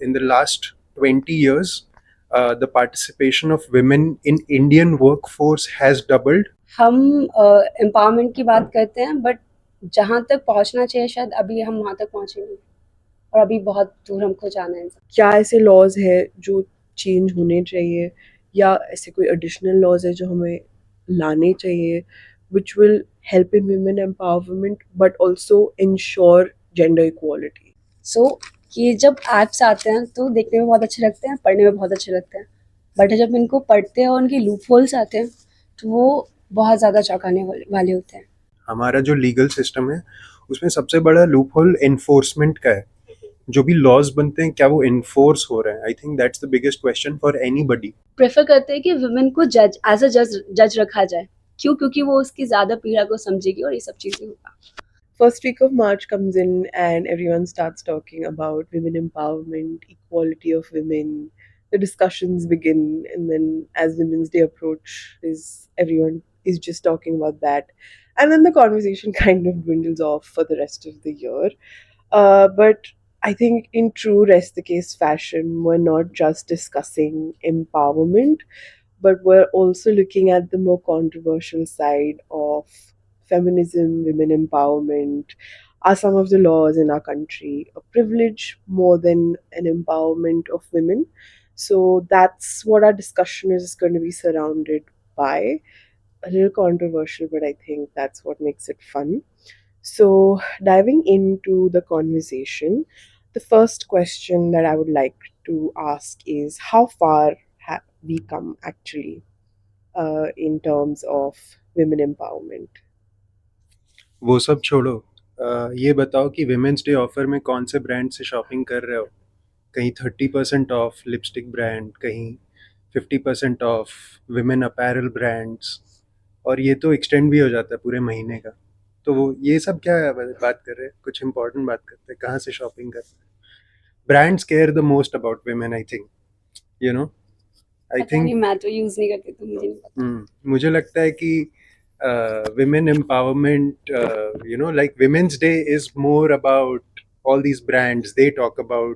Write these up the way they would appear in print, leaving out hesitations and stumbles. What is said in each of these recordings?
in the last 20 years, the participation of women in Indian workforce has doubled. हम empowerment की बात करते हैं, बट जहाँ तक पहुँचना चाहिए शायद अभी हम वहाँ तक पहुँचे नहीं, और अभी बहुत दूर हमको जाना है। क्या ऐसे लॉज है जो चेंज होने चाहिए, या ऐसे कोई एडिशनल लॉज है जो हमें लाने चाहिए which will help in women empowerment but also ensure gender equality? So ये जब एक्ट्स आते हैं तो देखने में बहुत अच्छे लगते हैं, पढ़ने में बहुत अच्छे लगते हैं, बट जब इनको पढ़ते हैं और उनके लूप होल्स आते हैं तो वो बहुत ज़्यादा चौंकाने वाले होते हैं। हमारा जो लीगल सिस्टम है उसमें सबसे बड़ा लूप होल एनफोर्समेंट का है। जो भी लॉज बनते हैं क्या वो एनफोर्स हो रहे हैं? I think that's the biggest question for anybody. Prefer करते हैं कि वुमेन को जज एज अ जज रखा जाए। क्यों? क्योंकि वो उसकी ज़्यादा पीड़ा को समझेगी और ये सब चीज़ें होगा। First week of March comes in and everyone starts talking about women empowerment, equality of women. The discussions begin, and then as Women's Day approaches, everyone is just talking about that, and then the conversation kind of dwindles off for the rest of the year. But I think in true rest the case fashion, we're not just discussing empowerment, but we're also looking at the more controversial side of feminism, women empowerment. Are some of the laws in our country a privilege more than an empowerment of women? So that's what our discussion is going to be surrounded by. A little controversial, but I think that's what makes it fun. So, diving into the conversation, the first question that I would like to ask is how far have we come actually in terms of women empowerment? वो सब छोड़ो, ये बताओ कि women's day offer में कौन से brand से शॉपिंग कर रहे हो? कहीं 30% ऑफ लिपस्टिक ब्रांड, कहीं 50% ऑफ विमेन अपैरल ब्रांड्स, और ये तो एक्सटेंड भी हो जाता है पूरे महीने का। तो वो ये सब क्या बात कर रहे हैं? कुछ इंपॉर्टेंट बात करते हैं, कहाँ से शॉपिंग कर रहे हैं? Brands care the most about women, I think, you know. I पता नहीं, थिंक मैं तो यूज़ नहीं करती तो मुझे नहीं पता। मुझे लगता है कि women empowerment, like Women's Day is more about all these brands. They talk about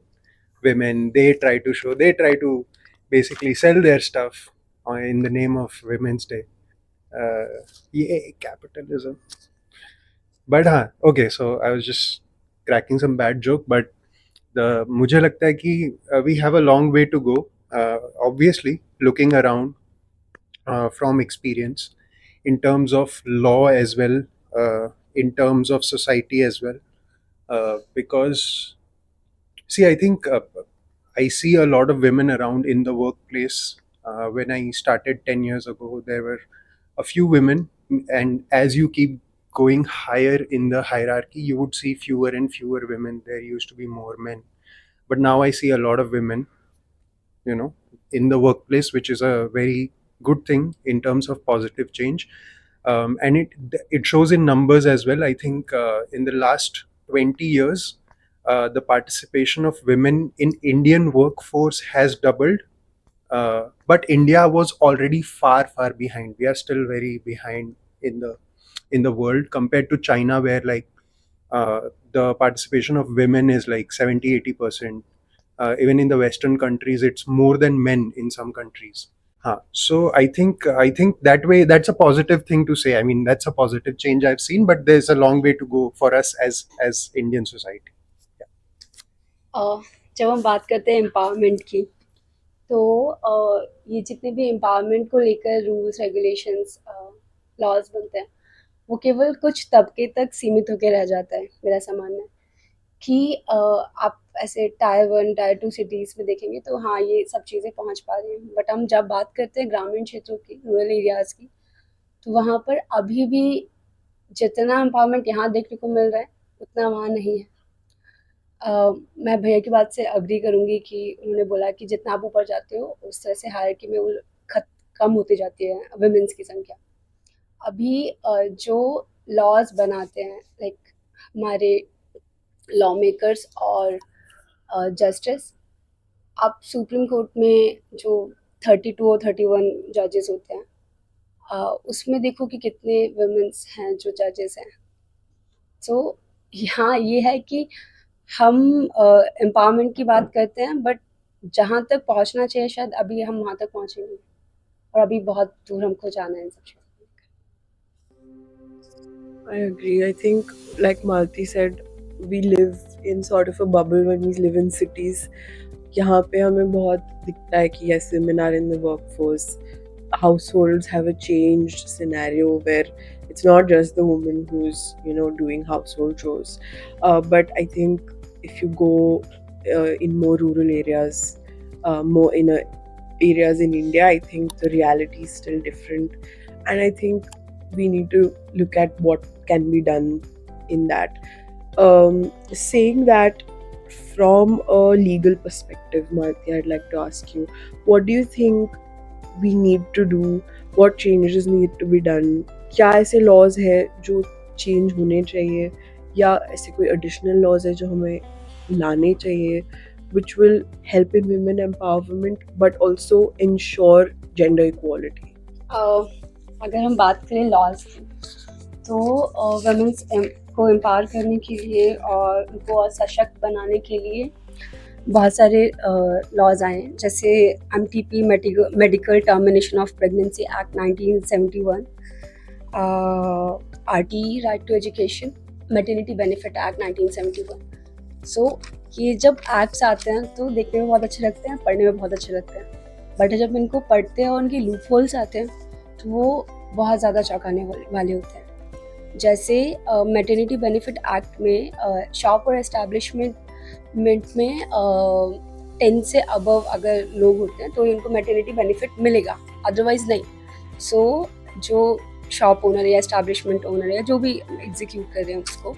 women. They try to basically sell their stuff in the name of Women's Day. Yeah, capitalism. But हाँ, okay. So I was just cracking some bad joke, but the मुझे लगता है कि we have a long way to go. Obviously, looking around from experience, in terms of law as well, in terms of society as well. Because, see, I think I see a lot of women around in the workplace. When I started 10 years ago, there were a few women, and as you keep going higher in the hierarchy, you would see fewer and fewer women. There used to be more men. But now I see a lot of women, you know, in the workplace, which is a very good thing in terms of positive change. And it shows in numbers as well. I think in the last 20 years, the participation of women in Indian workforce has doubled. But India was already far behind. We are still very behind in the world compared to China, where like the participation of women is like 70-80%. Even in the Western countries, it's more than men in some countries. So I think that way, that's a positive thing to say. I mean, that's a positive change I've seen, but there's a long way to go for us as Indian society. जब हम बात करते हैं empowerment की, तो ये जितने भी एम्पावरमेंट को लेकर रूल्स रेगुलेशंस लॉज बनते हैं, वो केवल कुछ तबके तक सीमित होकर रह जाता है। मेरा ऐसा मानना है कि आप ऐसे टायर 1 टायर 2 सिटीज़ में देखेंगे तो हाँ, ये सब चीज़ें पहुँच पा रही हैं, बट हम जब बात करते हैं ग्रामीण क्षेत्रों की, रूरल एरियाज़ की, तो वहाँ पर अभी भी जितना एम्पावरमेंट यहाँ देखने को मिल रहा है उतना वहाँ नहीं है। मैं भैया की बात से एग्री करूँगी कि उन्होंने बोला कि जितना आप ऊपर जाते हो उस तरह से हायरार्की में वो कम होती जाती है वुमेन्स की संख्या। अभी जो लॉज बनाते हैं, लाइक हमारे लॉ मेकर्स और जस्टिस, आप सुप्रीम कोर्ट में जो 32 और 31 जजेस होते हैं, उसमें देखो कि कितने वुमेन्स हैं जो जजेस हैं। सो यहाँ ये है कि हम एम्पावरमेंट की बात करते हैं, बट जहाँ तक पहुँचना चाहिए शायद अभी हम वहाँ तक पहुँचे नहीं, और अभी बहुत दूर हमको जाना है इन सब चीज़ों को लेकर। I agree. I think, like Malti said, we live in sort of a bubble when we live in cities. यहाँ पे हमें बहुत दिखता है कि yes, women are in the workforce. Households have a changed scenario where it's not just the woman who's doing household chores, but I think if you go in more rural areas, more in areas in India, I think the reality is still different, and I think we need to look at what can be done in that. Saying that, from a legal perspective, Marti, I'd like to ask you, what do you think we need to do? What changes need to be done? क्या ऐसे laws है जो change होने चाहिए, या ऐसे कोई additional laws है जो हमें लाने चाहिए, which will help in women empowerment but also ensure gender equality? अगर हम बात करें लॉज की, तो वुमेन्स को एम्पावर करने के लिए और उनको और सशक्त बनाने के लिए बहुत सारे लॉज आए हैं, जैसे MTP medical termination of pregnancy act 1971, RT right to education, maternity benefit act 1971। So ये जब एक्ट्स आते हैं तो देखने में बहुत अच्छे लगते हैं, पढ़ने में बहुत अच्छे लगते हैं, बट जब इनको पढ़ते हैं और उनके लूप होल्स आते हैं तो वो बहुत ज़्यादा चौंकाने वाले होते हैं। जैसे मैटरनिटी बेनिफिट एक्ट में शॉप और एस्टैब्लिशमेंट में 10 से अबव अगर लोग होते हैं तो इनको मैटरनिटी बेनिफिट मिलेगा, अदरवाइज नहीं। सो जो शॉप ओनर या एस्टैब्लिशमेंट ओनर या जो भी एग्जीक्यूट कर रहे हैं उसको,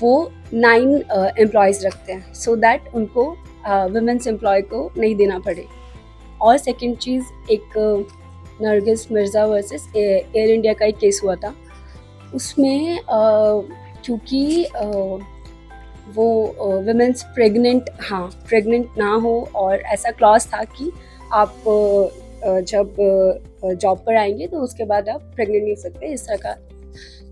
वो 9 एम्प्लॉयज़ रखते हैं, सो दैट उनको वुमेन्स एम्प्लॉय को नहीं देना पड़े। और सेकंड चीज़, एक Nargis Mirza versus air India का एक केस हुआ था, उसमें क्योंकि वो वुमेन्स प्रेग्नेंट ना हो, और ऐसा क्लॉज था कि आप जब जॉब पर आएंगे तो उसके बाद आप प्रेग्नेंट नहीं हो सकते, इस तरह का।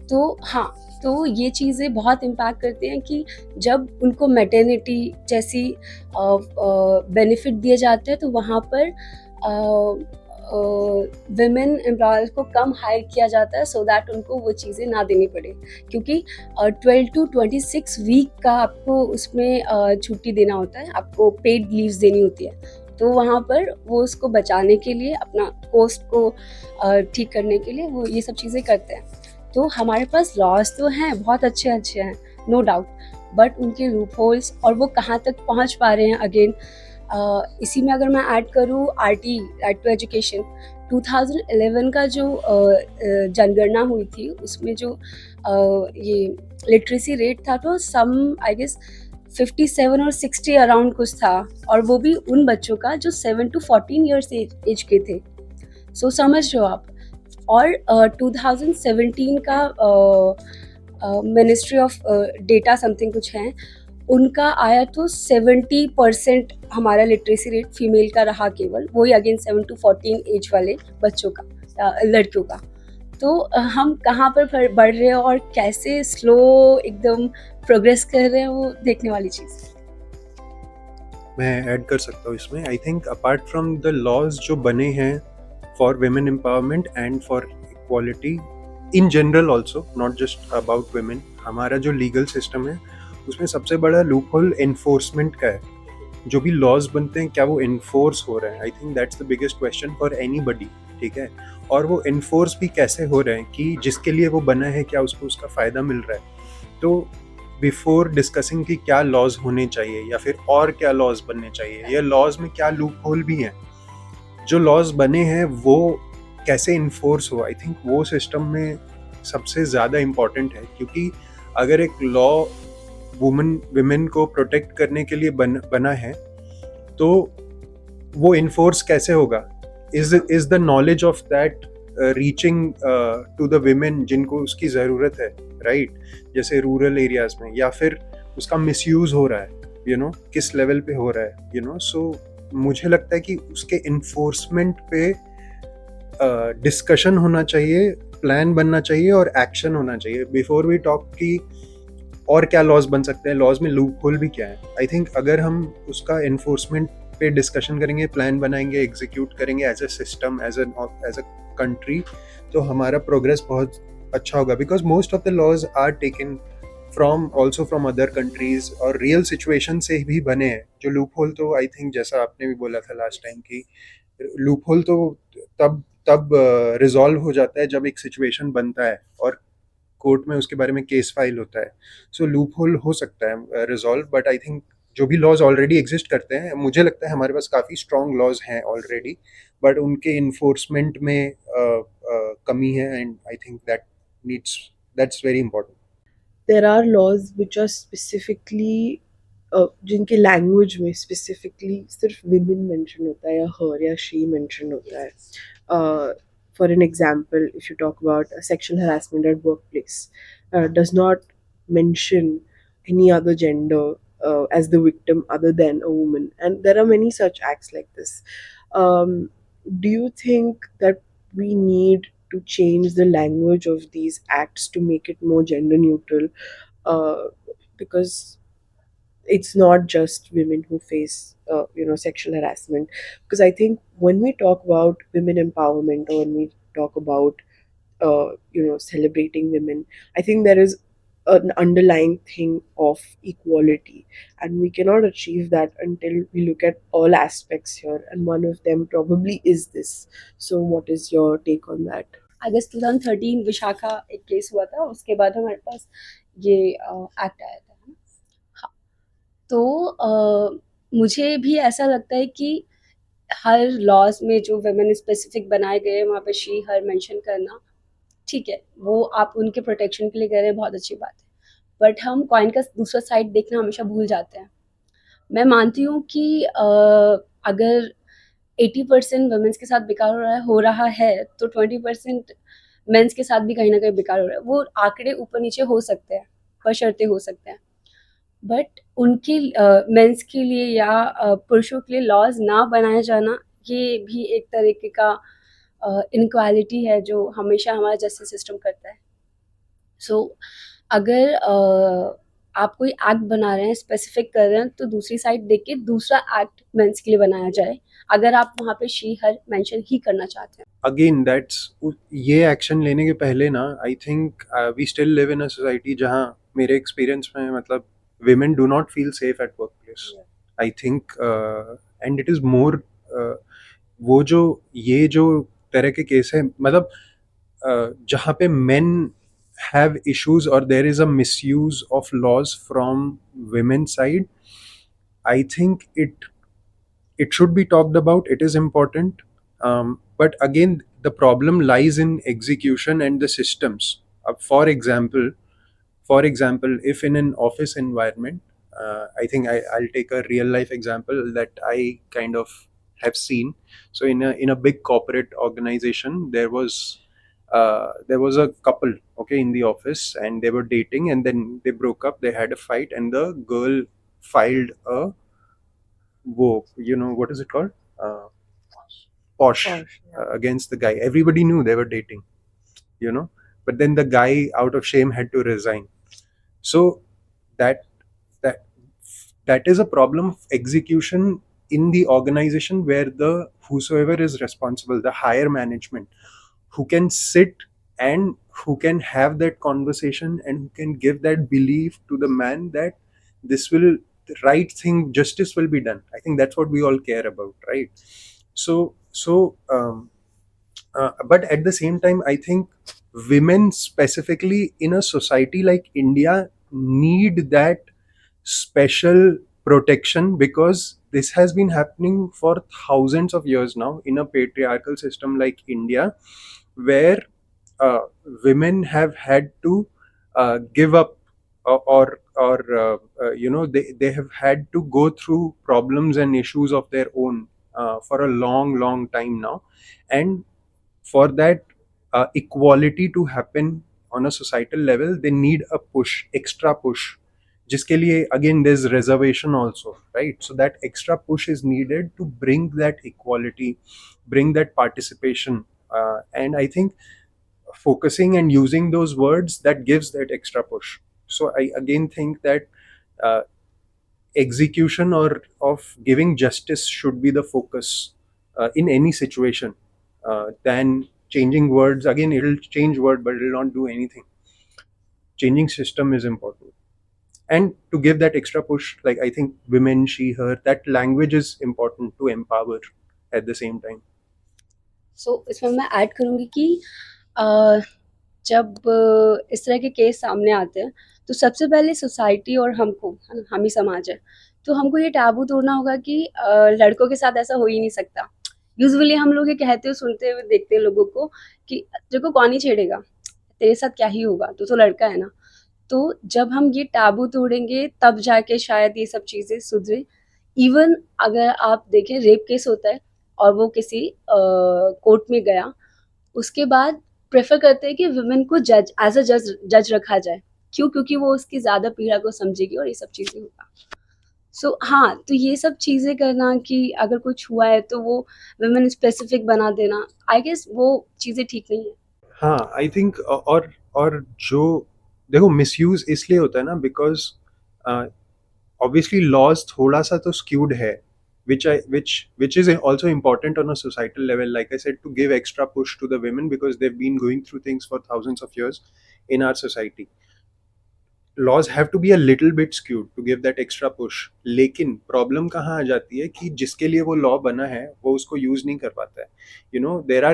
तो हाँ, तो ये चीज़ें बहुत इम्पैक्ट करती हैं कि जब उनको मैटरनिटी जैसी बेनिफिट दिए जाते हैं तो वहाँ पर विमेन एम्प्लॉयर्स को कम हायर किया जाता है, सो दैट उनको वो चीज़ें ना देनी पड़े, क्योंकि 12 to 26 वीक का आपको उसमें छुट्टी देना होता है, आपको पेड लीव्स देनी होती है। तो वहाँ पर वो उसको बचाने के लिए, अपना कोस्ट को ठीक करने के लिए वो ये सब चीज़ें करते हैं। तो हमारे पास लॉज तो हैं, बहुत अच्छे हैं, नो डाउट, बट उनके लूप होल्स और वो कहाँ तक पहुँच पा रहे हैं, अगेन इसी में अगर मैं ऐड करूँ RT राइट टू एजुकेशन, 2011 का जो जनगणना हुई थी उसमें जो ये लिटरेसी रेट था तो सम आई गेस 57 और 60 अराउंड कुछ था, और वो भी उन बच्चों का जो 7 to 14 ईयर्स एज के थे। सो समझ रहे हो आप। और 2017 का मिनिस्ट्री ऑफ डेटा समथिंग कुछ है, उनका आया तो 70% हमारा लिटरेसी रेट फीमेल का रहा, केवल वही अगेन 7 to 14 एज वाले बच्चों का, लड़कियों का। तो हम कहाँ पर बढ़ रहे हैं और कैसे स्लो एकदम प्रोग्रेस कर रहे हैं, वो देखने वाली चीज़ है। मैं ऐड कर सकता हूँ इसमें। I think apart from the laws जो बने हैं for women empowerment and for equality in general also, not just about women, हमारा जो लीगल सिस्टम है उसमें सबसे बड़ा लूप होल एनफोर्समेंट का है। जो भी लॉज बनते हैं क्या वो इन्फोर्स हो रहे हैं? I think that's the biggest question for anybody, ठीक है। और वो इन्फोर्स भी कैसे हो रहे हैं कि जिसके लिए वो बना है क्या उसको उसका फ़ायदा मिल रहा है। तो बिफोर डिस्कसिंग कि क्या लॉज होने चाहिए या फिर और क्या लॉज बनने चाहिए या लॉज में क्या लूप होल भी हैं, जो लॉज बने हैं वो कैसे इन्फोर्स हो, आई थिंक वो सिस्टम में सबसे ज़्यादा इम्पॉर्टेंट है। क्योंकि अगर एक लॉ विमेन को प्रोटेक्ट करने के लिए बना है तो वो इन्फोर्स कैसे होगा? Is the knowledge of that reaching to the women जिनको उसकी ज़रूरत है, राइट? जैसे रूरल एरियाज में, या फिर उसका मिसयूज़ हो रहा है, किस लेवल पे हो रहा है, सो मुझे लगता है कि उसके इन्फोर्समेंट पे डिस्कशन होना चाहिए, प्लान बनना चाहिए और एक्शन होना चाहिए बिफोर वी टॉक कि और क्या लॉज बन सकते हैं, लॉज में लूप होल भी क्या है. आई थिंक अगर हम उसका इन्फोर्समेंट पे डिस्कशन करेंगे, प्लान बनाएंगे, एग्जीक्यूट करेंगे as a system, as a country, तो हमारा प्रोग्रेस बहुत अच्छा होगा. Because most of the laws are taken from also from other countries और रियल सिचुएशन से भी बने हैं. जो लूप होल, तो आई थिंक जैसा आपने भी बोला था लास्ट टाइम की, लूप होल तो तब तब रिजॉल्व हो जाता है जब एक सिचुएशन बनता है और कोर्ट में उसके बारे में केस फाइल होता है. सो लूप होल हो सकता है रिजॉल्व, बट आई थिंक जो भी लॉज ऑलरेडी एग्जिस्ट करते हैं, मुझे लगता है हमारे पास काफ़ी स्ट्रॉन्ग लॉज हैं ऑलरेडी, बट उनके इन्फोर्समेंट में कमी है. And I think needs that's very important. there are laws which are specifically जिनके लैंग्वेज में स्पेसिफिकली सिर्फ विमेन मेंशन होता है या हर या शी मेंशन होता है. For an example, if you talk about sexual harassment at work place, does not mention any other gender as the victim other than a woman, and there are many such acts like this. um, do you think that we need to change the language of these acts to make it more gender neutral? Because it's not just women who face sexual harassment. Because I think when we talk about women empowerment, or when we talk about celebrating women, I think there is an underlying thing of equality, and we cannot achieve that until we look at all aspects here, and one of them probably is this. So what is your take on that? अगस्त 2013 विशाखा एक case हुआ था, उसके बाद हमारे पास ये act आया था, है ना? हाँ, तो मुझे भी ऐसा लगता है कि हर लॉज में जो वुमेन स्पेसिफिक बनाए गए हैं, वहाँ पे शी हर मेंशन करना ठीक है, वो आप उनके प्रोटेक्शन के लिए कह रहे हैं, बहुत अच्छी बात है. बट हम कॉइन का दूसरा साइड देखना हमेशा भूल जाते हैं. मैं मानती हूँ कि अगर 80% वुमेन्स के साथ बेकार हो रहा है तो 20% मेंस के साथ भी कहीं ना कहीं बेकार हो रहा है. वो आंकड़े ऊपर नीचे हो सकते हैं, बशर्ते हो सकते हैं, बट उनके मेंस के लिए या पुरुषों के लिए लॉज ना बनाया जाना, ये भी एक तरीके का इनक्वालिटी है जो हमेशा हमारा जस्टिस सिस्टम करता है. सो अगर आप कोई एक्ट बना रहे हैं, स्पेसिफिक कर रहे हैं, तो दूसरी साइड देख के दूसरा एक्ट मेंस के लिए बनाया जाए, अगर आप वहाँ पे शी हर मेंशन ही करना चाहते हैं. अगेन दैट्स, ये एक्शन लेने के पहले ना, I think we still live in a society जहाँ मेरे एक्सपीरियंस में, मतलब women do not feel safe at workplace. I think and it is more वो जो तरह के केस है, मतलब जहाँ पे men have issues or there is a misuse of laws from women's side, I think it should be talked about. It is important, but again the problem lies in execution and the systems. For example, if in an office environment, I think I'll take a real life example that I kind of have seen. So in a big corporate organization, there was a couple, okay, in the office, and they were dating, and then they broke up. They had a fight, and the girl filed a what is it called? Uh, Posh, Posh, yeah. against the guy. Everybody knew they were dating, you know, but then the guy, out of shame, had to resign. So that that that is a problem of execution in the organization, where the whosoever is responsible, the higher management, who can sit and who can have that conversation and who can give that belief to the man that this will, the right thing, justice will be done. I think that's what we all care about, right? But at the same time, I think women specifically in a society like India need that special protection, because this has been happening for thousands of years now in a patriarchal system like India, where uh, women have had to give up, or they have had to go through problems and issues of their own for a long time now. And for that equality to happen on a societal level, they need a push, extra push, जिसके लिए again there's reservation also, right? So that extra push is needed to bring that equality, bring that participation, and I think focusing and using those words, that gives that extra push. So I again think that uh, execution or of giving justice should be the focus in any situation, than changing words. Again, it'll change word, but it'll not do anything. Changing system is important. And to give that extra push, like I think women, she, her, that language is important to empower at the same time. सो इसमें मैं add करूँगी कि अ, जब इस तरह के case सामने आते हैं तो सबसे पहले सोसाइटी और हमको, है ना, हम ही समाज है, तो हमको ये टैबू तोड़ना होगा कि लड़कों के साथ ऐसा हो ही नहीं सकता। यूजुअली हम लोग ये कहते हुए सुनते हुए देखते हैं लोगों को कि तेरे को कौन ही छेड़ेगा, तेरे साथ क्या ही होगा, तू तो लड़का है ना। तो जब हम ये टैबू तोड़ेंगे तब जाके शायद ये सब चीज़ें सुधरे। इवन अगर आप देखें रेप केस होता है और वो किसी कोर्ट में गया, उसके बाद प्रेफर करते हैं कि वुमेन को जज एज अ जज जज रखा जाए। क्यों? क्योंकि वो उसकी ज़्यादा पीड़ा को समझेगी और ये सब चीज़ें होगा। सो हाँ, तो ये सब चीज़ें करना कि अगर कुछ हुआ है तो वो वुमेन स्पेसिफिक बना देना, आई गेस वो चीज़ें ठीक नहीं है। हाँ, आई थिंक, और जो देखो मिसयूज इसलिए होता है ना, बिकॉज obviously laws थोड़ा सा तो skewed है, which is also important on a societal level, like I said, to give extra push to the women because they've been going through things for thousands of years in our society. Laws have to be a little bit skewed to give that extra push. लेकिन problem कहाँ आ जाती है कि जिसके लिए वो law बना है वो उसको यूज नहीं कर पाता है. देर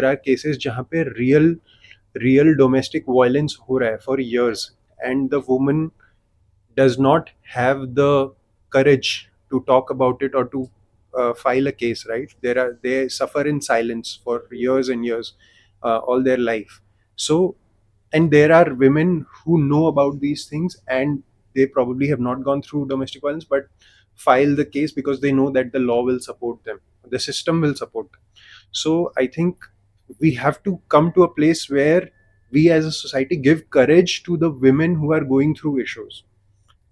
आर केसेस जहाँ पे रियल डोमेस्टिक वायलेंस हो रहा है for years, and the woman does not have the courage to talk about it or to file a case, right? They suffer in silence for years and years, all their life. So, and there are women who know about these things, and they probably have not gone through domestic violence but file the case because they know that the law will support them, the system will support them. So I think we have to come to a place where we as a society give courage to the women who are going through issues,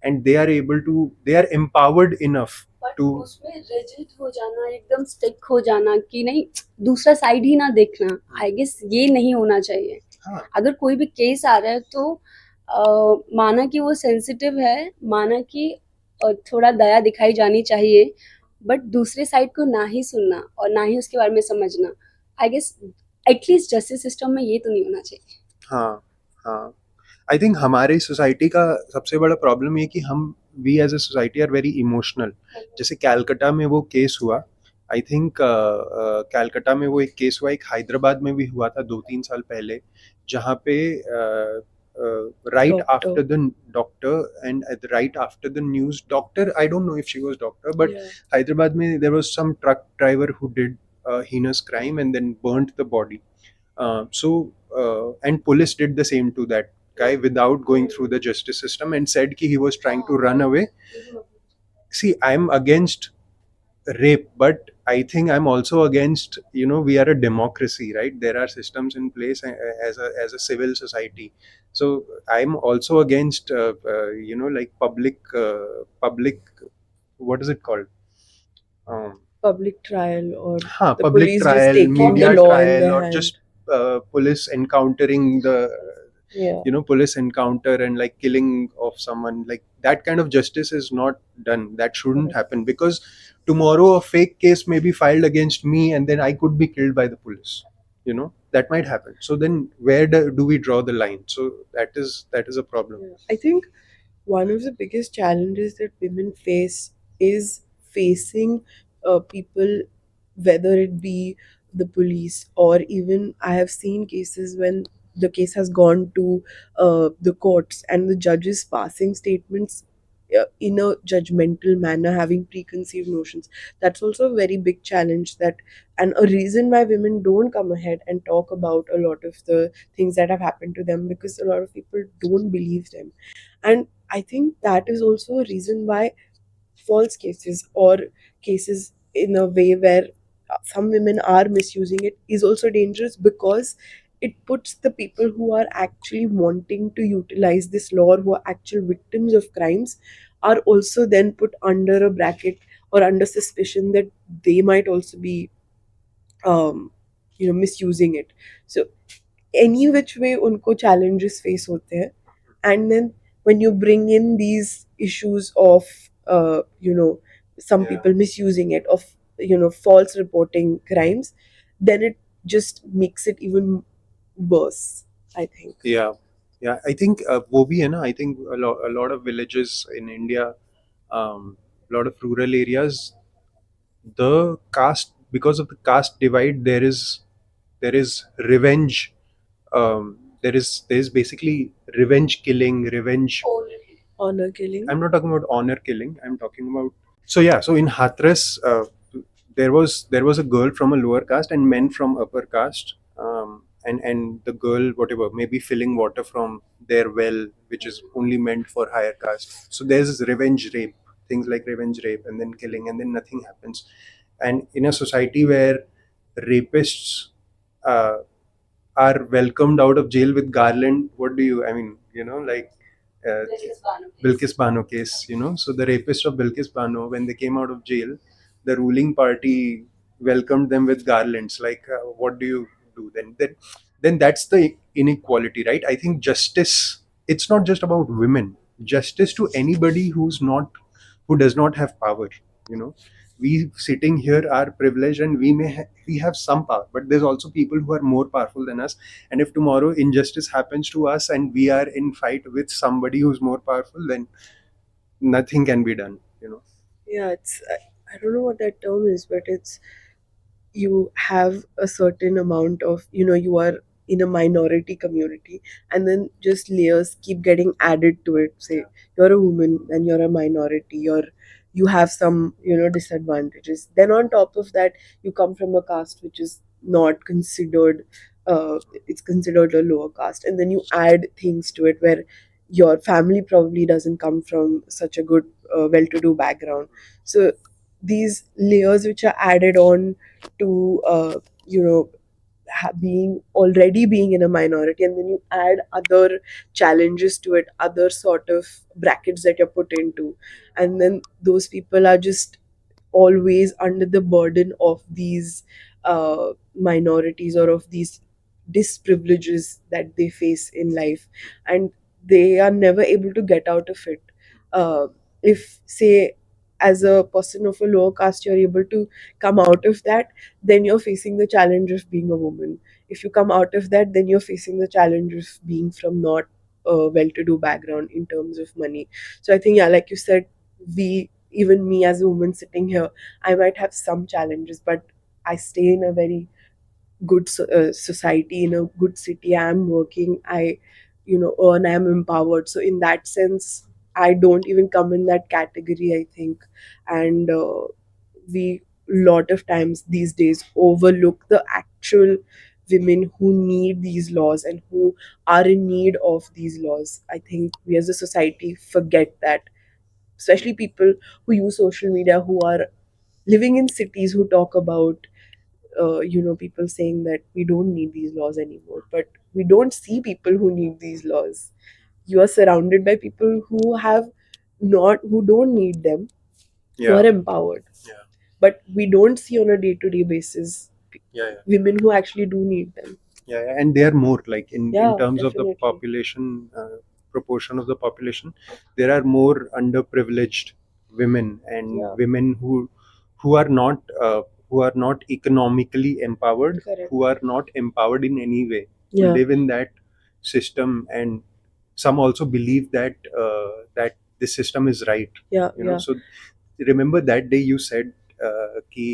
and they are empowered enough but to. उसमें rigid हो जाना, एकदम stick हो जाना कि नहीं, दूसरा side ही ना देखना, आई गेस ये नहीं होना चाहिए। हाँ, अगर कोई भी केस आ रहा है तो माना कि वो सेंसिटिव है, माना कि थोड़ा दया दिखाई जानी चाहिए, बट दूसरे साइड को ना ही सुनना और ना ही उसके बारे में समझना, I guess at least justice system में ये तो नहीं होना चाहिए। हाँ, हाँ, आई थिंक हमारी सोसाइटी का सबसे बड़ा प्रॉब्लम ये कि हम we as a society are very emotional. जैसे कैलकटा में वो केस हुआ, आई थिंक कैलकटा में वो एक केस हुआ, एक हैदराबाद में भी हुआ था 2-3 साल पहले, जहाँ पे right Doctor. after the doctor and right after the news doctor, I don't know if she was doctor, but Yeah. Hyderabad mein there was some truck driver who did a heinous crime and then burnt the body. And police did the same to that guy without going through the justice system and said ki he was trying to run away. See, I'm against rape, but I think I'm also against, we are a democracy, right? There are systems in place as a civil society. So I'm also against like public, what is it called? Public trial, or हाँ, the public police just trial, taking the media law in trial, their or hand. just police encountering the, Yeah. police encounter and like killing of someone. Like that kind of justice is not done. That shouldn't Correct. happen, because tomorrow a fake case may be filed against me and then I could be killed by the police. That might happen. So then where do we draw the line? So that is a problem. Yeah. I think one of the biggest challenges that women face is facing people, whether it be the police, or even I have seen cases when the case has gone to the courts and the judges passing statements in a judgmental manner, having preconceived notions. That's also a very big challenge, that and a reason why women don't come ahead and talk about a lot of the things that have happened to them, because a lot of people don't believe them. And I think that is also a reason why false cases, or cases in a way where some women are misusing it, is also dangerous, because it puts the people who are actually wanting to utilize this law, or who are actual victims of crimes, are also then put under a bracket or under suspicion that they might also be um, misusing it. So any which way उनको challenges face होते हैं. and then when you bring in these issues of some Yeah. people misusing it, of false reporting crimes, then it just makes it even worse, I think. Yeah, yeah. I think वो भी है ना. I think a lot of villages in India, a lot of rural areas, the caste, because of the caste divide, there is revenge. There is basically revenge killing, revenge. Honor killing. I'm not talking about honor killing. I'm talking about. So yeah. So in Hathras, there was a girl from a lower caste and men from upper caste, and the girl, whatever, maybe filling water from their well, which is only meant for higher caste. So there's this revenge rape, things like revenge rape, and then killing, and then nothing happens. And in a society where rapists uh, are welcomed out of jail with garland, what do you? I mean, like. Uh, Bilkis Bano case, So the rapist of Bilkis Bano, when they came out of jail, the ruling party welcomed them with garlands. Like, what do you do then? Then that's the inequality, right? I think justice. It's not just about women. Justice to anybody who does not have power. You know, we sitting here are privileged, and we have some power, but there's also people who are more powerful than us, and if tomorrow injustice happens to us and we are in fight with somebody who's more powerful, then nothing can be done. Yeah, it's I don't know what that term is, but it's you have a certain amount of, you are in a minority community, and then just layers keep getting added to it. Say you're a woman and you're a minority, you have some disadvantages, then on top of that you come from a caste which is not considered, it's considered a lower caste, and then you add things to it where your family probably doesn't come from such a good well-to-do background. So these layers which are added on to being in a minority, and then you add other challenges to it, other sort of brackets that you're put into, and then those people are just always under the burden of these minorities, or of these disprivileges that they face in life, and they are never able to get out of it. If, say, as a person of a lower caste, you're able to come out of that, then you're facing the challenge of being a woman. If you come out of that, then you're facing the challenge of being from not a well-to-do background in terms of money. So I think, yeah, like you said, even me as a woman sitting here, I might have some challenges, but I stay in a very good society, in a good city. I'm working, I earn, I'm empowered. So in that sense, I don't even come in that category, I think. And we lot of times these days overlook the actual women who need these laws and who are in need of these laws. I think we as a society forget that, especially people who use social media, who are living in cities, who talk about people saying that we don't need these laws anymore, but we don't see people who need these laws. You are surrounded by people who don't need them, who Yeah, are empowered, yeah, but we don't see on a day-to-day basis yeah, women who actually do need them. yeah. And they are more, like, in Yeah, terms of the definitely. population, proportion of the population, there are more underprivileged women, and Yeah. women who are not economically empowered, Correct. who are not empowered in any way, who Yeah. live in that system, and some also believe that this system is right. Yeah. you know Yeah. so remember that day you said कि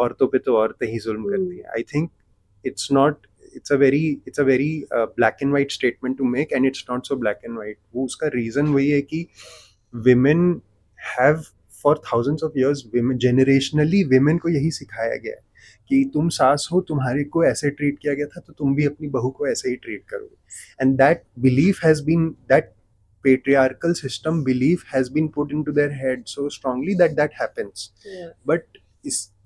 औरतों पे तो औरतें ही जुल्म करती हैं. I think it's a very black and white statement to make, and it's not so black and white. वो उसका reason वही है कि women have, for thousands of years, women generationally, women को यही सिखाया गया है कि तुम सास हो, तुम्हारे को ऐसे ट्रीट किया गया था, तो तुम भी अपनी बहू को ऐसे ही ट्रीट करोगे. And that belief has been, that patriarchal system belief has been put into their head so strongly that happens. Yeah. But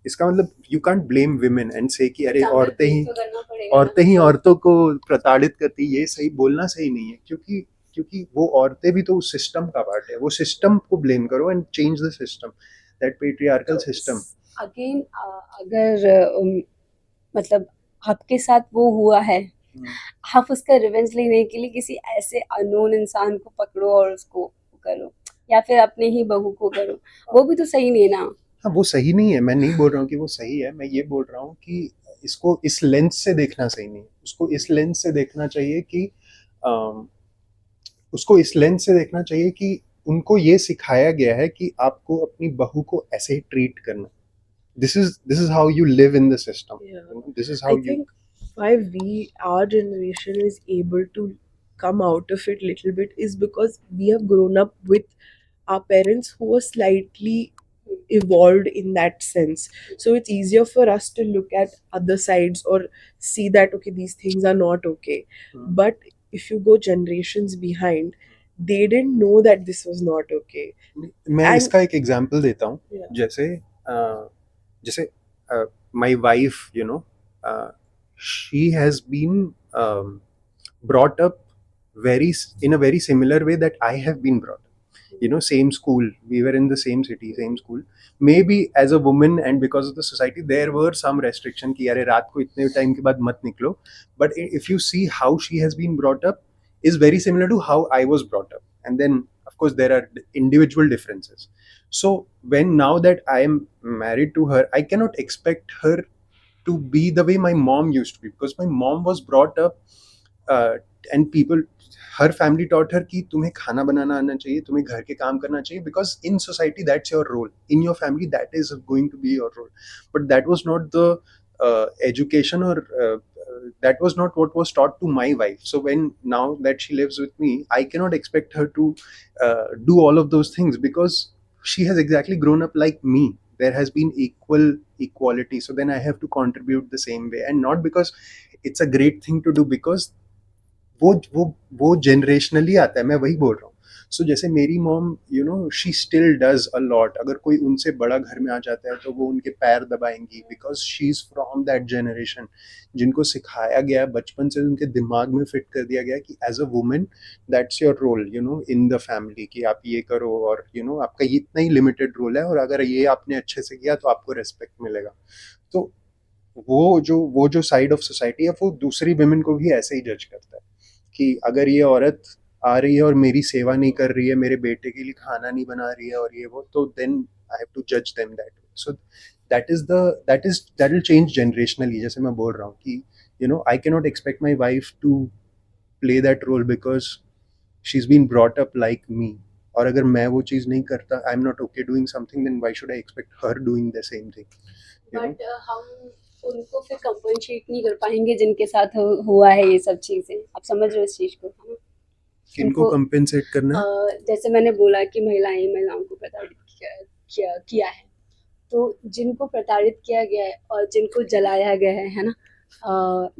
इसका मतलब you can't blame women and say कि अरे औरतें ही औरतों को प्रताड़ित करती, ये सही बोलना सही नहीं है, क्योंकि वो औरतें भी तो उस सिस्टम का पार्ट है. वो सिस्टम को ब्लेम करो and change the system, that patriarchal system. Again अगर मतलब आपके साथ वो हुआ है आप उसका रिवेंज लेने के लिए किसी ऐसे अननोन इंसान को पकड़ो और उसको वो करो, या फिर अपने ही बहू को करो, वो भी तो सही नहीं है ना। हाँ, वो सही नहीं है, मैं नहीं बोल रहा हूँ कि वो सही है, मैं ये बोल रहा हूँ कि इसको इस लेंस से देखना सही नहीं है, उसको इस लेंस से देखना चाहिए कि अम, उसको इस लेंस से देखना चाहिए कि उनको ये सिखाया गया है कि आपको अपनी बहू को ऐसे ही ट्रीट करना, this is how you live in the Yeah. System, this is I how you. think why our generation is able to come out of it little bit is because we have grown up with our parents who were slightly evolved in that sense. So it's easier for us to look at other sides or see that okay, these things are not okay. But if you go generations behind, they didn't know that this was not okay. मैं And इसका एक example देता हूँ. yeah, जैसे जैसे my wife, you know, she has been brought up very in a very similar way that I have been brought up. You know, same school, we were in the same city, same school. Maybe as a woman and because of the society, there were some restriction कि अरे रात को इतने time के बाद मत निकलो. But if you see how she has been brought up, is very similar to how I was brought up. And then of course there are individual differences. So when now that I am married to her, I cannot expect her to be the way my mom used to be, because my mom was brought up and people, her family taught her कि तुम्हें खाना बनाना आना चाहिए, तुम्हें घर के काम करना चाहिए, because in society that's your role, in your family that is going to be your role. But that was not the education, or that was not what was taught to my wife. So when now that she lives with me, I cannot expect her to do all of those things, because she has exactly grown up like me. There has been equality, so then I have to contribute the same way, and not because it's a great thing to do, because वो generationally आता है, मैं वही बोल रहा हूँ. सो जैसे मेरी mom, you know, she still does a lot. अगर कोई उनसे बड़ा घर में आ जाता है तो वो उनके पैर दबाएंगी, because she is from that generation जिनको सिखाया गया बचपन से, उनके दिमाग में फिट कर दिया गया कि as a woman that's your role, you know, in the family, कि आप ये करो, और यू नो आपका ये इतना ही लिमिटेड रोल है, और अगर ये आपने अच्छे से किया तो आपको रेस्पेक्ट मिलेगा. तो वो जो साइड ऑफ सोसाइटी है, वो दूसरी वुमेन को भी ऐसे ही जज करता है कि अगर ये औरत आ रही है और मेरी सेवा नहीं कर रही है, मेरे बेटे के लिए खाना नहीं बना रही है, और ये वो, तो देन आई हैव टू जज them that way. So that will change generationally. जैसे मैं बोल रहा हूँ कि you know I can not expect my wife to play that role, because she is been brought up like me. और अगर मैं वो चीज़ नहीं करता, I am not okay doing something, then why should I expect her doing the same thing, you know. But हम उनको फिर कंपनसेट नहीं कर पाएंगे जिनके साथ हुआ है ये सब चीजें, आप समझ रहे हो इस चीज को, है ना। किनको उनको कंपेंसेट करना है? जैसे मैंने बोला कि महिलाओं को प्रताड़ित किया है, तो जिनको प्रताड़ित किया गया है और जिनको जलाया गया है ना,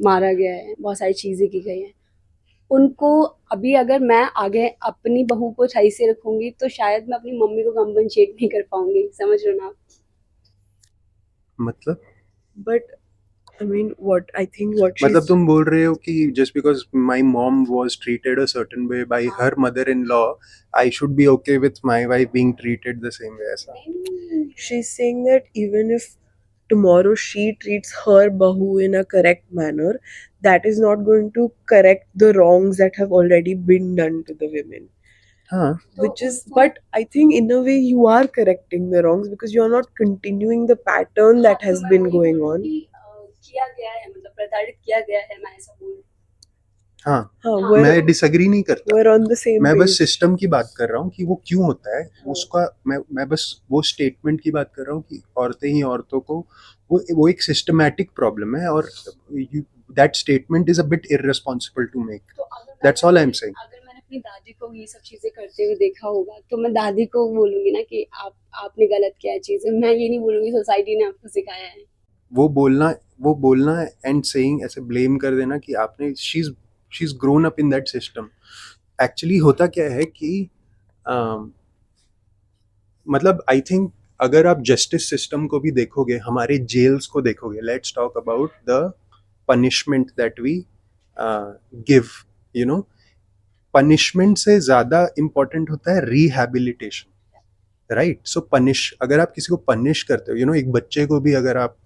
मारा गया है, बहुत सारी चीज़ें की गई हैं, उनको अभी अगर मैं आगे अपनी बहू को सही से रखूंगी तो शायद मैं अपनी मम्मी को कंपनसेट नहीं कर पाऊंगी, समझ रहे हो ना आप। मतलब but I mean, what I think what मतलब she's तुम बोल रहे हो कि just because my mom was treated a certain way by her mother in law, I should be okay with my wife being treated the same way, ऐसा? she's saying that even if tomorrow she treats her bahu in a correct manner, that is not going to correct the wrongs that have already been done to the women. हाँ. Which is, but I think in a way you are correcting the wrongs because you are not continuing the pattern that has been going on. किया गया है, मतलब प्रताड़ित किया गया है, मैं ऐसा बोल हाँ, हाँ, मैं डिसएग्री नहीं करता, we're on the same मैं बस page. सिस्टम की बात कर रहा हूँ कि वो क्यों होता है उसका. मैं बस वो स्टेटमेंट की बात कर रहा हूँ कि औरतें ही औरतों को, वो एक सिस्टमैटिक प्रॉब्लम है, और that statement is a bit irresponsible to make. तो अगर that's all I am saying. अगर मैंने अपनी दादी को ये सब चीजें करते हुए देखा होगा तो मैं दादी को बोलूंगी ना कि आपने गलत किया है चीजें, मैं ये नहीं बोलूंगी सोसाइटी ने आपको सिखाया है। वो बोलना एंड सेइंग, ऐसे ब्लेम कर देना कि आपने, she is grown up in that system. Actually होता क्या है कि मतलब आई थिंक अगर आप जस्टिस सिस्टम को भी देखोगे, हमारे जेल्स को देखोगे, let's talk about the punishment that we give, you know. Punishment से ज़्यादा इम्पोर्टेंट होता है रिहैबिलिटेशन, राइट? सो अगर आप किसी को पनिश करते हो, यू नो, एक बच्चे को भी अगर आप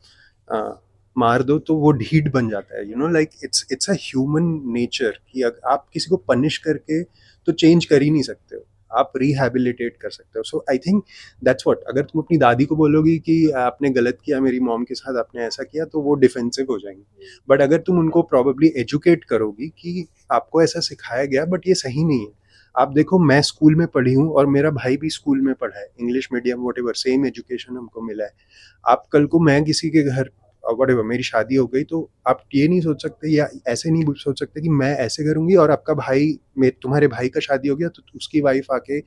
मार दो तो वो ढीठ बन जाता है, like it's a human nature कि आप किसी को पनिश करके तो चेंज कर ही नहीं सकते हो, आप रिहैबिलिटेट कर सकते हो. सो आई थिंक दैट्स व्हाट, अगर तुम अपनी दादी को बोलोगी कि आपने गलत किया मेरी मॉम के साथ, आपने ऐसा किया, तो वो डिफेंसिव हो जाएंगे. बट अगर तुम उनको प्रॉबेबली एजुकेट करोगी कि आपको ऐसा सिखाया गया बट ये सही नहीं है. आप देखो, मैं स्कूल में पढ़ी हूँ और मेरा भाई भी स्कूल में पढ़ा है, English medium, what same education हमको मिला है. आप कल को मैं किसी के घर, वट मेरी शादी हो गई, तो आप ये नहीं सोच सकते या ऐसे नहीं सोच सकते कि मैं ऐसे करूंगी और आपका भाई, तुम्हारे भाई का शादी हो गया तो उसकी वाइफ आके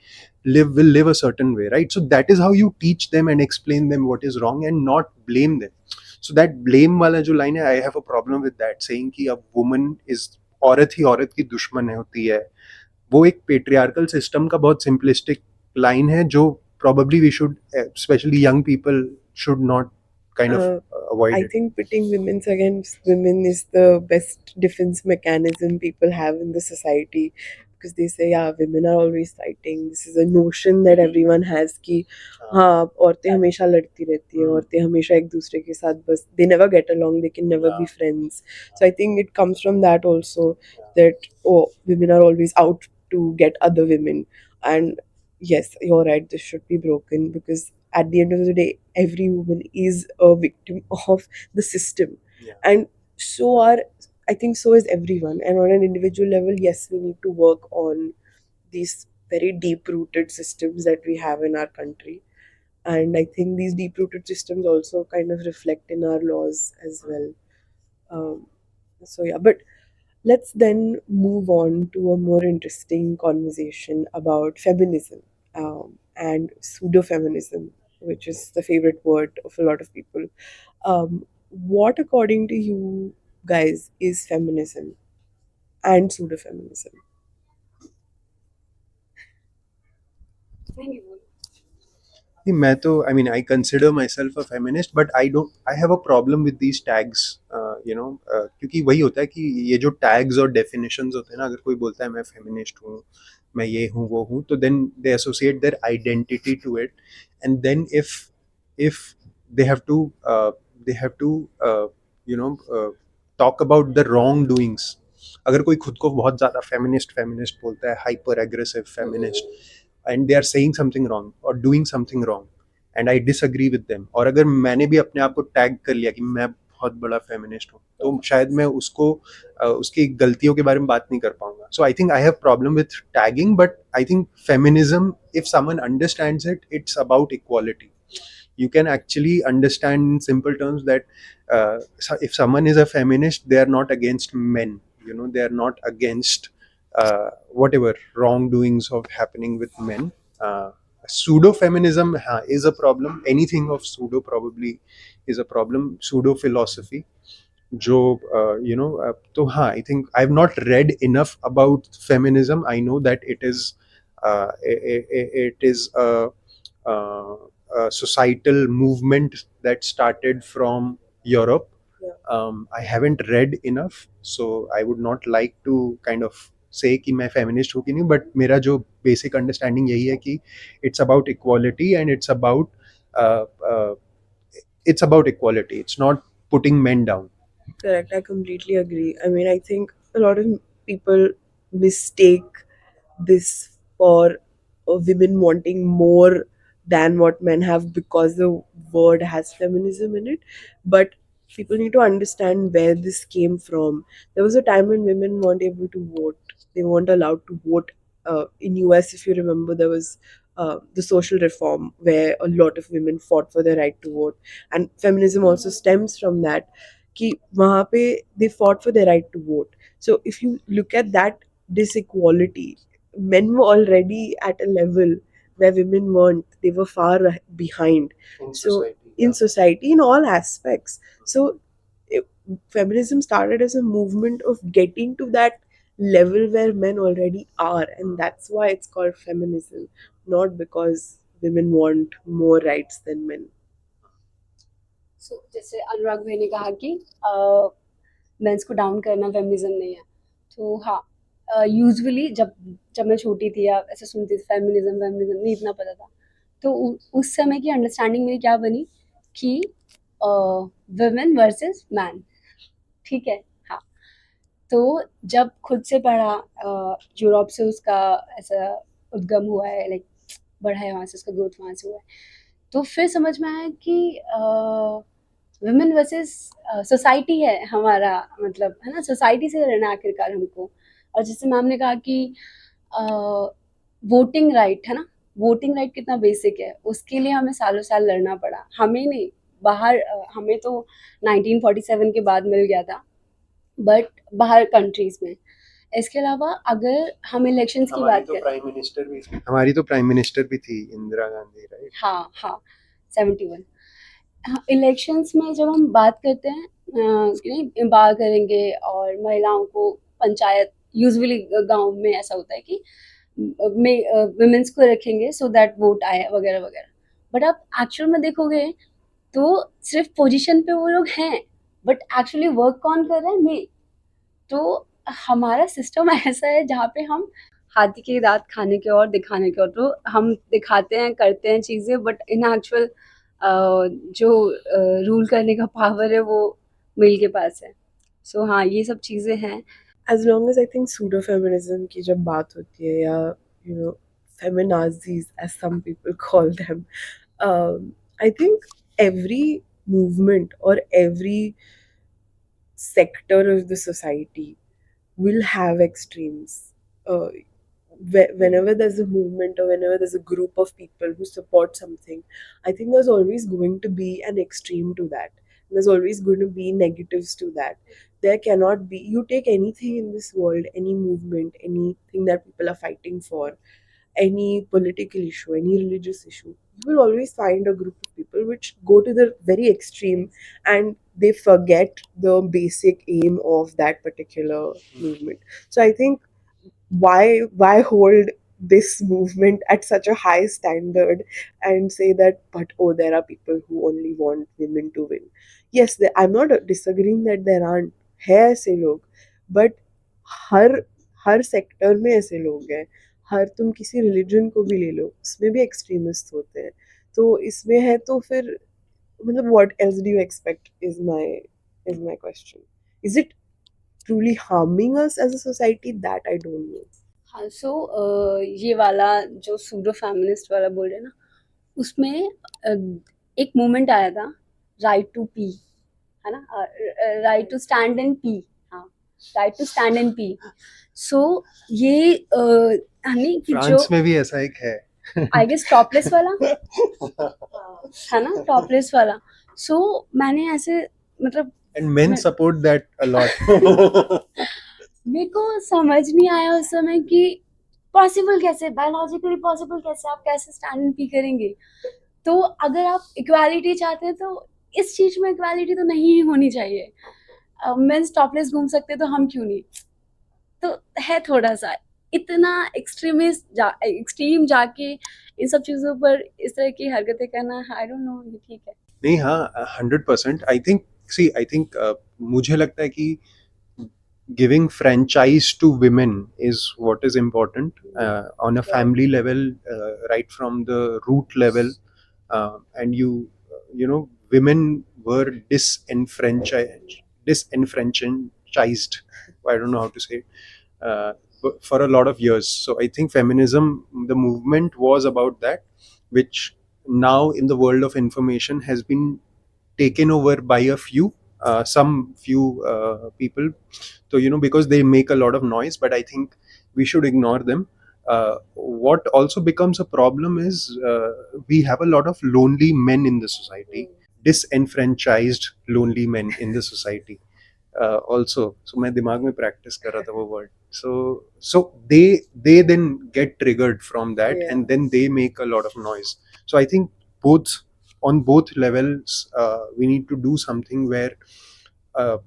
live a certain way, right? So that is how you teach them and explain them what is wrong and not blame them. So that blame वाला जो line है, I have a problem with that, saying कि अब woman is, औरत ही औरत की दुश्मन है होती है. वो एक पेट्रियार्कल सिस्टम का बहुत सिंपलिस्टिक लाइन है जो probably we should, especially young people, should not kind of Uh, avoid I it. think pitting women against women is the best defense mechanism people have in the society, because they say, yeah, women are always fighting. This is a notion that everyone has कि हाँ औरतें हमेशा लड़ती रहती है, औरतें हमेशा एक दूसरे के साथ बस they never get along, they can never be friends. So I think it comes from that also, that oh, women are always out to get other women. And yes, you're right, this should be broken, because at the end of the day every woman is a victim of the system. Yeah. And so are, I think so is everyone. And on an individual level, yes, we need to work on these very deep rooted systems that we have in our country. And I think these deep rooted systems also kind of reflect in our laws as well. So yeah, but let's then move on to a more interesting conversation about feminism, and pseudo feminism, which is the favorite word of a lot of people. What, according to you guys, is feminism and pseudo feminism? नहीं बोलो. नहीं, मैं तो, I mean, I consider my self a feminist, but I have a problem with these tags, क्योंकि वही होता है कि ये जो टैग्स और डेफिनेशंस होते हैं ना, अगर कोई बोलता है मैं फेमिनिस्ट हूँ, मैं ये हूँ वो हूँ, तो then they associate their identity to it. And then if they have to they have to you know talk about the wrong doings. अगर कोई खुद को बहुत ज़्यादा फेमिनिस्ट फेमिनिस्ट बोलता है, hyper aggressive feminist, and they are saying something wrong or doing something wrong and I disagree with them, और अगर मैंने भी अपने आप को टैग कर लिया कि मैं बहुत बड़ा फेमिनिस्ट हूँ, तो शायद मैं उसको उसकी गलतियों के बारे में बात नहीं कर पाऊंगा. So I think I have problem with tagging, but I think feminism, if someone understands it, it's about equality. You can actually understand in simple terms that if someone is a feminist, they are not against men, they are not against whatever wrongdoings of happening with men. Pseudo feminism is a problem. Anything of pseudo probably is a problem. Pseudo philosophy, जो तो हाँ, आई think I have not red enough about feminism. I know that it is a societal movement that started from Europe. I haven't read enough, so I would not like to kind of say कि मैं feminist हूँ कि नहीं, but मेरा जो basic understanding यही है कि it's about equality and uh, uh, it's about equality. It's not putting men down. Correct, I completely agree. I mean, I think a lot of people mistake this for women wanting more than what men have, because the word has feminism in it. But people need to understand where this came from. There was a time when women weren't able to vote. They weren't allowed to vote. In US, if you remember, there was the social reform where a lot of women fought for their right to vote, and feminism also stems from that. कि वहाँ पे they fought for their right to vote. So if you look at that disequality, men were already at a level where women weren't. They were far behind. In So society, in yeah. society, in all aspects. So it, feminism started as a movement of getting to that level where men already are, and that's why it's called feminism, not because women want more rights than men. So, जैसे अनुराग भाई ने कहा कि mains को down करना feminism नहीं है, तो हाँ, यूजुअली जब जब मैं छोटी थी या ऐसे सुनती थी फेमिनिज्म फेमिनिज्म, नहीं इतना पता था. तो उस समय की अंडरस्टैंडिंग मेरी क्या बनी कि वुमेन वर्सेस मैन, ठीक है। हाँ, तो जब खुद से पढ़ा, यूरोप से उसका ऐसा उद्गम हुआ है, लाइक बढ़ा है वहाँ से, उसका ग्रोथ वहाँ से हुआ है, तो फिर समझ में आया कि वुमेन वर्सेस सोसाइटी है हमारा, मतलब है ना, सोसाइटी से लड़ना है आखिरकार हमको। और जैसे मैम ने कहा कि वोटिंग राइट है ना, वोटिंग राइट कितना बेसिक है, उसके लिए हमें सालों साल लड़ना पड़ा, हमें नहीं, बाहर हमें तो 1947 के बाद मिल गया था, बट बाहर कंट्रीज में। इसके अलावा अगर हम इलेक्शंस की बात करें, हमारी तो प्राइम मिनिस्टर भी थी इंदिरा गांधी, राइट? हाँ हाँ, 71। हाँ, इलेक्शंस में जब हम बात करते हैं कि नहीं एम्पावर करेंगे और महिलाओं को पंचायत, यूजुअली गांव में ऐसा होता है कि में वुमेन्स को रखेंगे सो दैट वोट आए वगैरह वगैरह, बट आप एक्चुअल में देखोगे तो सिर्फ पोजीशन पे वो लोग हैं, बट एक्चुअली वर्क कौन कर रहा है, मैं। तो हमारा सिस्टम ऐसा है जहाँ पे हम हाथी की दांत खाने के और दिखाने के और, तो हम दिखाते हैं करते हैं चीज़ें, बट इन एक्चुअल जो रूल करने का पावर है वो मेल के पास है। सो हाँ, ये सब चीज़ें हैं। As long as I think pseudo feminism की जब बात होती है, या you know, feminazis as some people call them, I think every movement or every sector of the society will have extremes. Whenever there's a movement or whenever there's a group of people who support something, I think there's always going to be an extreme to that. There's always going to be negatives to that. There cannot be, you take anything in this world, any movement, anything that people are fighting for, any political issue, any religious issue, you will always find a group of people which go to the very extreme, and they forget the basic aim of that particular movement. So I think, why hold this movement at such a high standard and say that, but oh, there are people who only want women to win? Yes, I'm not disagreeing that there aren't, है ऐसे लोग, but her her sector में ऐसे लोग हैं, हर, तुम किसी religion को भी ले लो, उसमें भी एक्सट्रीमिस्ट होते हैं, तो इसमें है तो फिर, मतलब what else do you expect is my question. Is it truly harming us as a society? That I don't know. हाँ, सो ये वाला जो सूडो फेमिनिस्ट वाला बोल रहे हैं ना, उसमें एक मूवमेंट आया था, राइट टू पी, है ना, right to stand in pee, हाँ, right to stand in pee. So ये हनी कि जो फ्रांस में भी ऐसा एक है। आई गेस टॉपलेस वाला है ना, टॉपलेस वाला। सो मैंने ऐसे, मतलब एंड मेन मैं- सपोर्ट दैट अ लॉट। मेरे को समझ नहीं आया उस समय कि पॉसिबल कैसे, बायोलॉजिकली पॉसिबल कैसे, आप कैसे स्टैंड इन पी करेंगे। तो अगर आप इक्वालिटी चाहते हैं तो इस चीज में इक्वालिटी तो नहीं होनी चाहिए, मेंस टॉपलेस घूम सकते तो हम क्यों नहीं। तो है थोड़ा सा, इतना एक्सट्रीम जाके इन सब चीजों पर इस तरह की हरकतें करना, आई डोंट नो, ये ठीक है। नहीं, हाँ, 100%। आई थिंक मुझे लगता है कि giving franchise to women is what is important on a family level, right from the root level. And you know, women were disenfranchised, I don't know how to say it, for a lot of years. So I think feminism, the movement was about that, which now in the world of information has been taken over by a few, some few people. So because they make a lot of noise, but I think we should ignore them. What also becomes a problem is we have a lot of lonely men in the society, disenfranchised lonely men in the society also. So मैं दिमाग में practice कर रहा था वो word. So they then get triggered from that, Yeah. and then they make a lot of noise. So I think both on both levels we need to do something where uh,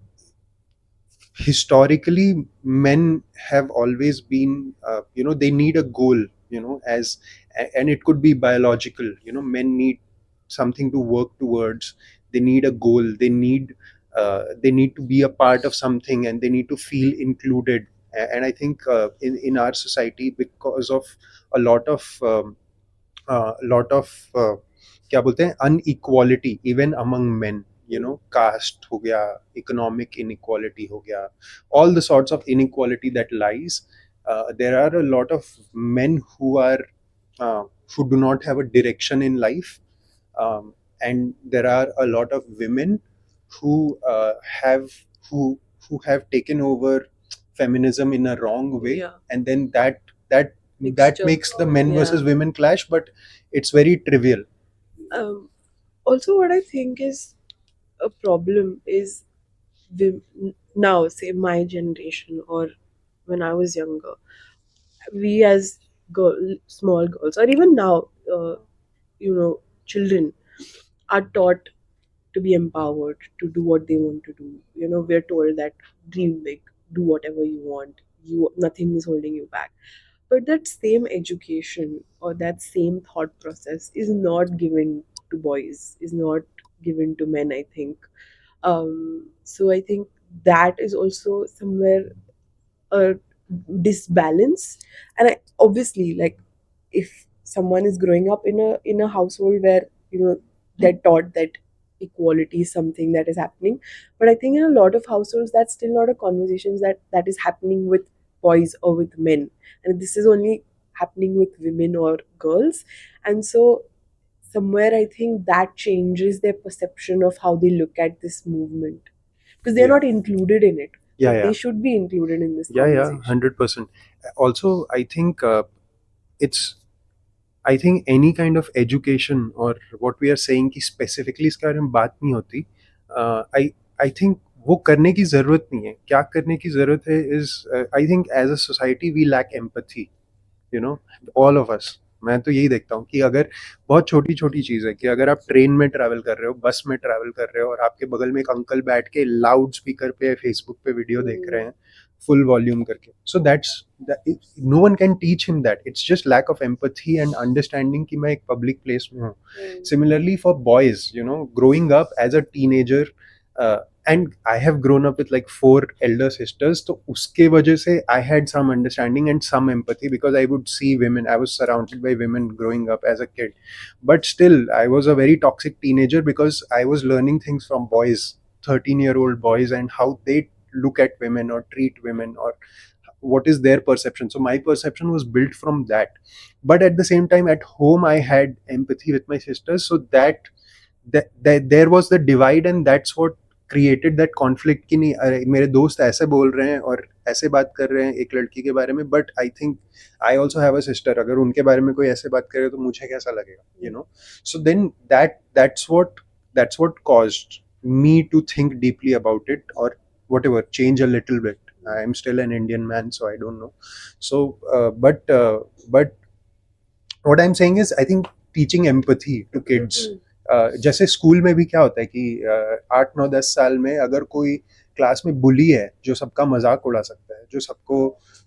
historically men have always been, they need a goal, as and it could be biological. Men need something to work towards. They need a goal. They need to be a part of something, and they need to feel included. And I think in our society, because of a lot of क्या बोलते हैं, unequality even among men, you know, caste ho gaya, economic inequality ho gaya, all the sorts of inequality that lies. There are a lot of men uh, who do not have a direction in life, and there are a lot of women who have who who have taken over feminism in a wrong way, Yeah. and then that Mixture. makes the men Yeah. versus women clash, but it's very trivial. Also, what I think is a problem is now, say my generation or when I was younger, we as small girls, or even now, children are taught to be empowered to do what they want to do. We're told that dream big, do whatever you want. Nothing is holding you back. But that same education or that same thought process is not given to boys, is not given to men, I think. So I think that is also somewhere a disbalance. And obviously, like, if someone is growing up in a household where they're taught that equality is something that is happening, but I think in a lot of households that's still not a conversation that is happening with boys or with men, and this is only happening with women or girls. And so somewhere I think that changes their perception of how they look at this movement, because they're Yeah. not included in it. Yeah, But yeah. they should be included in this Yeah, conversation. 100%. Also, I think it's I think any kind of education और what we are saying कि specifically इसके बारे में बात नहीं होती. आई I think वो करने की ज़रूरत नहीं है. क्या करने की ज़रूरत है is, I think as a society we lack empathy, you know, all of us. मैं तो यही देखता हूँ कि अगर बहुत छोटी छोटी चीज़ है कि अगर आप ट्रेन में ट्रैवल कर रहे हो, बस में ट्रैवल कर रहे हो, और आपके बगल में एक अंकल बैठ के लाउड स्पीकर पे फेसबुक पे वीडियो देख रहे हैं फुल वॉल्यूम करके, so that's, no one can teach him that. It's just lack of empathy and understanding कि मैं एक पब्लिक प्लेस में हूँ. Similarly for boys, you know, growing up as a teenager, and I have grown up with like 4 elder sisters, so uske wajah se I had some understanding and some empathy because I would see women. I was surrounded by women growing up as a kid, but still I was a very toxic teenager because I was learning things from boys, 13-year-old boys, and how they look at women or treat women, or what is their perception. So my perception was built from that, but at the same time at home I had empathy with my sisters, so that there was the divide, and that's what created that conflict कि नहीं, अरे मेरे दोस्त ऐसे बोल रहे हैं और ऐसे बात कर रहे हैं एक लड़की के बारे में, but I think I also have a sister, अगर उनके बारे में कोई ऐसे बात करे तो मुझे कैसा लगेगा, you know. So then that's what caused me to think deeply about it, or whatever, change a little bit. I'm still an Indian man, so I don't know. So but what I'm saying is, I think teaching empathy to kids, जैसे school में भी क्या होता है कि 8 9 10 साल में अगर कोई क्लास में बुली है जो सबका मजाक उड़ा सकता है, जो सबको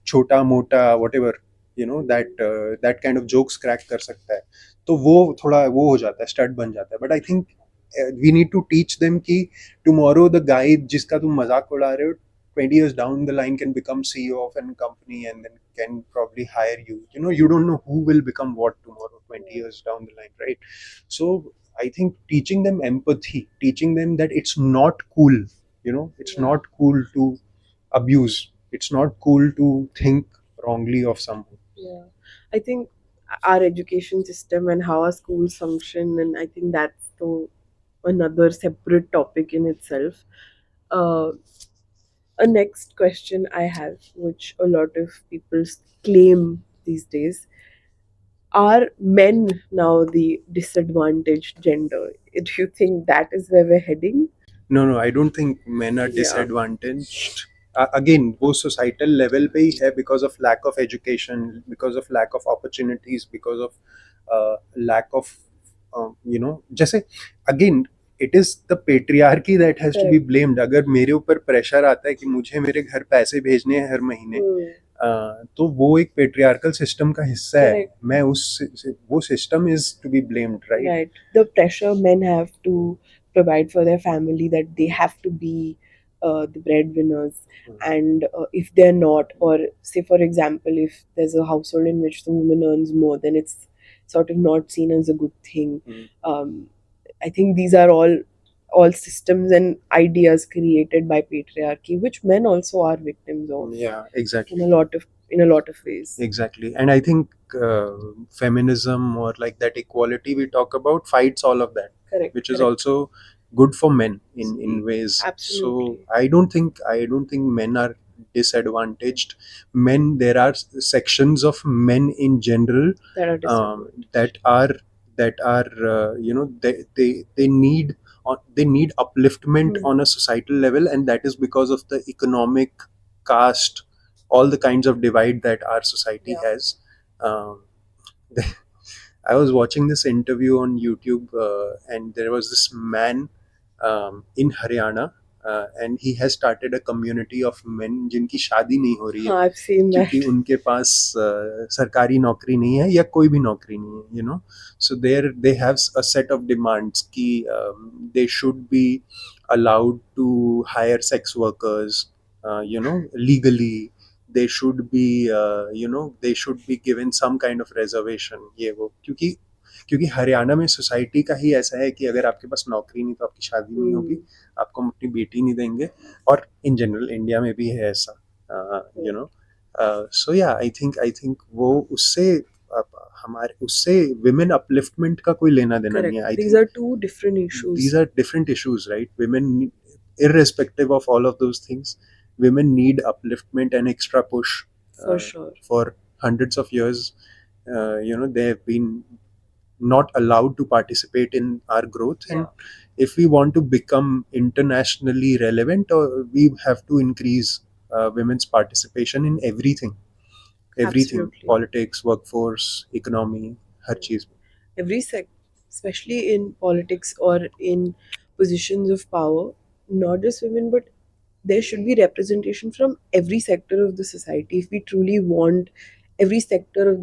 छोटा मोटा what ever, you know, that kind of jokes crack कर सकता है, तो वो थोड़ा वो हो जाता है, स्टड बन जाता है. But I think we need to teach them कि टुमारो द गाय जिसका तुम मजाक उड़ा रहे हो 20 years down the line can become CEO of a company, and then can probably hire you. You know, you don't know who will become what tomorrow, 20 years down the line, right? So I think teaching them empathy, teaching them that it's not cool, you know, it's not cool to abuse, it's not cool to think wrongly of someone. Yeah, I think our education system and how our schools function, and I think that's another separate topic in itself. Uh, a next question I have, which a lot of people claim these days, are men now the disadvantaged gender? Do you think that is where we're heading? No, I don't think men are Yeah. disadvantaged. Again, वो societal level पे ही है, because of lack of education, because of lack of opportunities, because of lack of, you know, जैसे again it is the patriarchy that has to be blamed. अगर मेरे ऊपर pressure आता है कि मुझे मेरे घर पैसे भेजने हैं हर महीने, तो वो एक पेट्रियार्कल सिस्टम का हिस्सा है. Correct. मैं उस वो system is to be blamed, right? Right. The pressure men have to provide for their family, that they have to be the breadwinners. And if they're not, or say, for example, if there's a household in which the woman earns more, then it's sort of not seen as a good thing. I think these are all all systems and ideas created by patriarchy, which men also are victims of Yeah, in exactly. a lot of ways. Exactly. And I think feminism, or like that equality we talk about, fights all of that, Correct. which is correct. also good for men in ways. Absolutely. So I don't think men are disadvantaged. Men, there are sections of men in general That are um, disadvantaged. that are they need upliftment Hmm. on a societal level, and that is because of the economic, caste, all the kinds of divide that our society Yeah. has. Um, I was watching this interview on YouTube, and there was this man in Haryana, and he has started a community of men जिनकी शादी नहीं हो रही है I've seen क्योंकि that. उनके पास सरकारी नौकरी नहीं है या कोई भी नौकरी नहीं है, so there they have a set of demands कि they should be allowed to hire sex workers, legally. They should be given some kind of reservation, ये वो, क्योंकि हरियाणा में सोसाइटी का ही ऐसा है कि अगर आपके पास नौकरी नहीं तो आपकी शादी नहीं होगी, आपको हम अपनी बेटी नहीं देंगे, और इन जनरल इंडिया में भी है ऐसा, सो या आई थिंक वो उससे हमारे उससे विमेन अपलिफ्टमेंट का कोई लेना देना नहीं है. Correct. I These think are two different issues. these are different issues, right? Women, irrespective of all of those things, women need upliftment and extra push. For sure. For hundreds of years, they have been not allowed to participate in our growth, and if we want to become internationally relevant, we have to increase women's participation in everything. Absolutely. Politics, workforce, economy, हर चीज में. Every especially in politics or in positions of power, not just women, but there should be representation from every sector of the society if we truly want every sector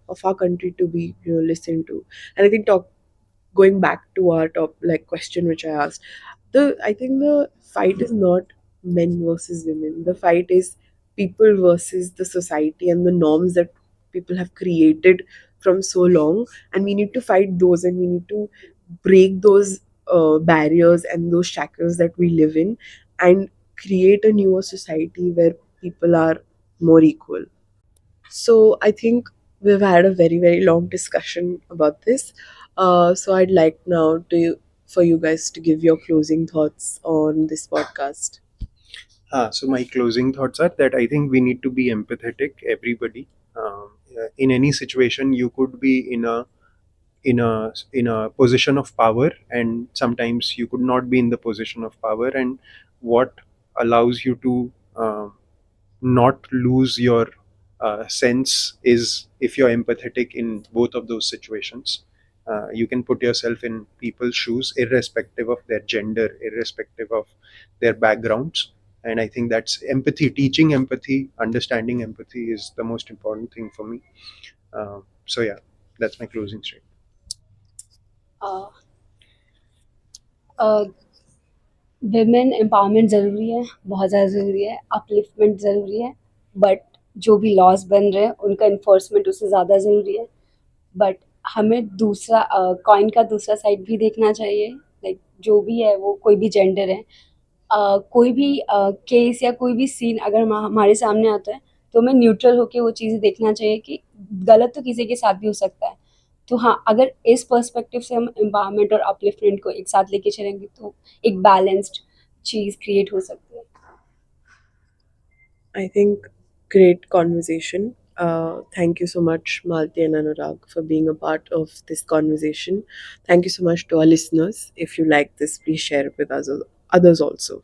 of our country to be listened to. And I think going back to our top like question which I asked, I think the fight is not men versus women. The fight is people versus the society and the norms that people have created from so long, and we need to fight those, and we need to break those barriers and those shackles that we live in, and create a newer society where people are more equal. So I think we've had a very, very long discussion about this. So I'd like now for you guys to give your closing thoughts on this podcast. So my closing thoughts are that I think we need to be empathetic, everybody. In any situation, you could be in a position of power, and sometimes you could not be in the position of power. And what allows you to not lose your sense is if you're empathetic in both of those situations. You can put yourself in people's shoes, irrespective of their gender, irrespective of their backgrounds. And I think that's empathy. Teaching empathy, understanding empathy is the most important thing for me. So yeah, that's my closing statement. uh, uh, women empowerment ज़रूरी है, बहुत ज़्यादा ज़रूरी है, upliftment ज़रूरी है, but जो भी लॉज बन रहे हैं उनका इन्फोर्समेंट उससे ज़्यादा ज़रूरी है. बट हमें दूसरा कॉइन का दूसरा साइड भी देखना चाहिए. लाइक जो भी है वो कोई भी जेंडर है, कोई भी केस या कोई भी सीन अगर हमारे सामने आता है तो हमें न्यूट्रल होके वो चीज़ें देखना चाहिए कि गलत तो किसी के साथ भी हो सकता है. तो हाँ, अगर इस पर्सपेक्टिव से हम एम्पावरमेंट और अपलिफ्टमेंट को एक साथ लेके चलेंगे तो एक बैलेंस्ड चीज़ क्रिएट हो सकती है. I think great conversation. Thank you so much, Malti and Anurag, for being a part of this conversation. Thank you so much to our listeners. If you like this, please share it with others also.